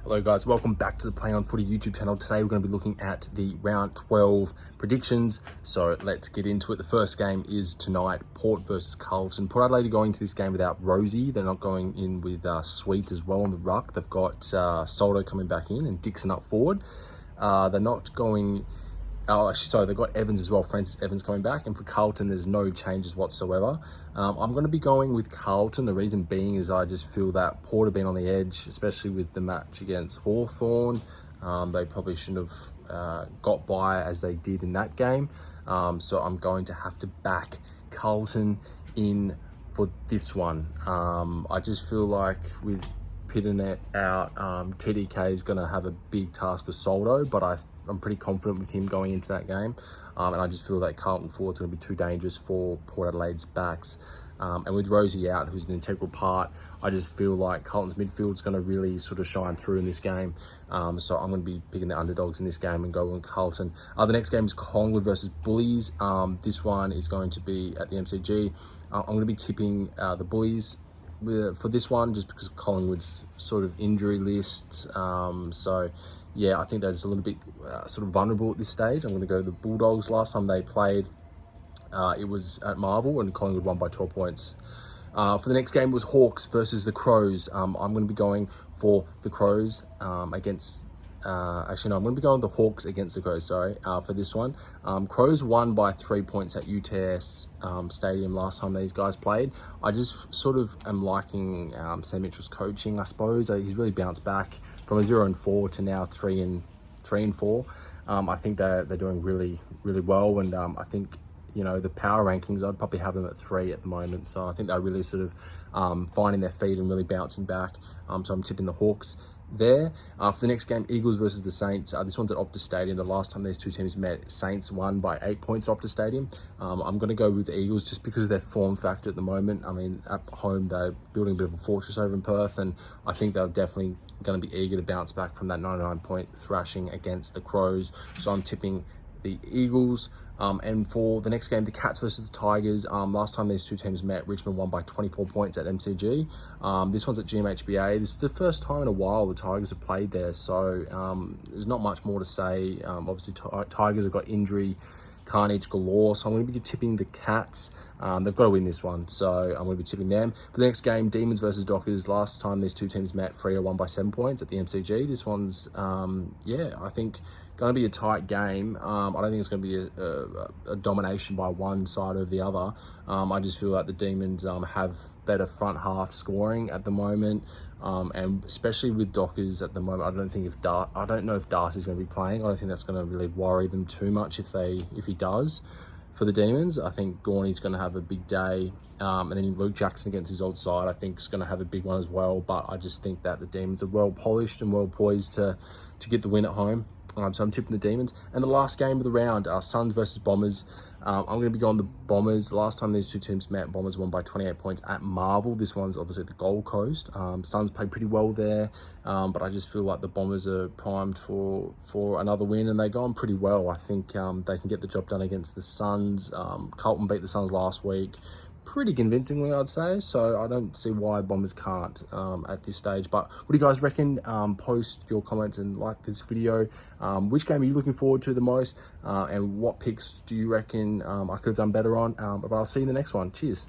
Hello guys, welcome back to the Play On Footy YouTube channel. Today we're going to be looking at the round 12 predictions. So let's get into it. The first game is tonight, Port versus Carlton. Port Adelaide are going into this game without Rosie. They're not going in with Sweet as well on the ruck. They've got Soldo coming back in and Dixon up forward. They're not going... Oh, actually, sorry, they've got Evans as well, Francis Evans coming back. And for Carlton, there's no changes whatsoever. I'm going to be going with Carlton. The reason being is I just feel that Port have been on the edge, especially with the match against Hawthorn. They probably shouldn't have got by as they did in that game. So I'm going to have to back Carlton in for this one. I just feel like with Pitternet out, TDK is going to have a big task with Soldo, but I'm pretty confident with him going into that game. And I just feel that Carlton forward's going to be too dangerous for Port Adelaide's backs. And with Rosie out, who's an integral part, I just feel like Carlton's midfield is going to really sort of shine through in this game. So I'm going to be picking the underdogs in this game and go with Carlton. The next game is Collingwood versus Bullies. This one is going to be at the MCG. I'm going to be tipping the Bullies for this one, just because of Collingwood's sort of injury list. So yeah, I think they're just a little bit sort of vulnerable at this stage. I'm going to go the Bulldogs. Last time they played, it was at Marvel and Collingwood won by 12 points. For the next game was Hawks versus the Crows. I'm going to be going for the Crows against... actually, no, I'm going to be going with the Hawks against the Crows, sorry, for this one. Crows won by 3 points at UTS Stadium last time these guys played. I just sort of am liking Sam Mitchell's coaching, I suppose. He's really bounced back from a 0-4 to now 3-4. I think they're doing really, really well, and I think, you know, the power rankings, I'd probably have them at 3 at the moment. So I think they're really sort of finding their feet and really bouncing back. So I'm tipping the Hawks there. For the next game, Eagles versus the Saints. This one's at Optus Stadium. The last time these two teams met, Saints won by 8 points at Optus Stadium. I'm going to go with the Eagles just because of their form factor at the moment. I mean, at home, they're building a bit of a fortress over in Perth, and I think they're definitely going to be eager to bounce back from that 99-point thrashing against the Crows. So I'm tipping the Eagles. And for the next game, the Cats versus the Tigers. Last time these two teams met, Richmond won by 24 points at MCG. This one's at GMHBA. This is the first time in a while the Tigers have played there, so there's not much more to say. Obviously, Tigers have got injury carnage galore, so I'm going to be tipping the Cats. They've got to win this one, so I'm going to be tipping them. For the next game, Demons versus Dockers. Last time these two teams met, Freo won by 7 points at the MCG. This one's, yeah, I think going to be a tight game. I don't think it's going to be a domination by one side or the other. I just feel like the Demons have better front half scoring at the moment, and especially with Dockers at the moment. I don't know if Darcy's going to be playing. I don't think that's going to really worry them too much if he does. For the Demons, I think Gorney's going to have a big day, and then Luke Jackson against his old side, I think, is going to have a big one as well. But I just think that the Demons are well polished and well poised to get the win at home. So I'm tipping the Demons. And the last game of the round, Suns versus Bombers. I'm going to be going the Bombers. The last time these two teams met, Bombers won by 28 points at Marvel. This one's obviously at the Gold Coast. Suns played pretty well there, but I just feel like the Bombers are primed for another win, and they're going pretty well. I think they can get the job done against the Suns. Carlton beat the Suns last week pretty convincingly, I'd say, so I don't see why Bombers can't at this stage. But what do you guys reckon? Post your comments and like this video. Which game are you looking forward to the most, and what picks do you reckon I could have done better on? But I'll see you in the next one. Cheers.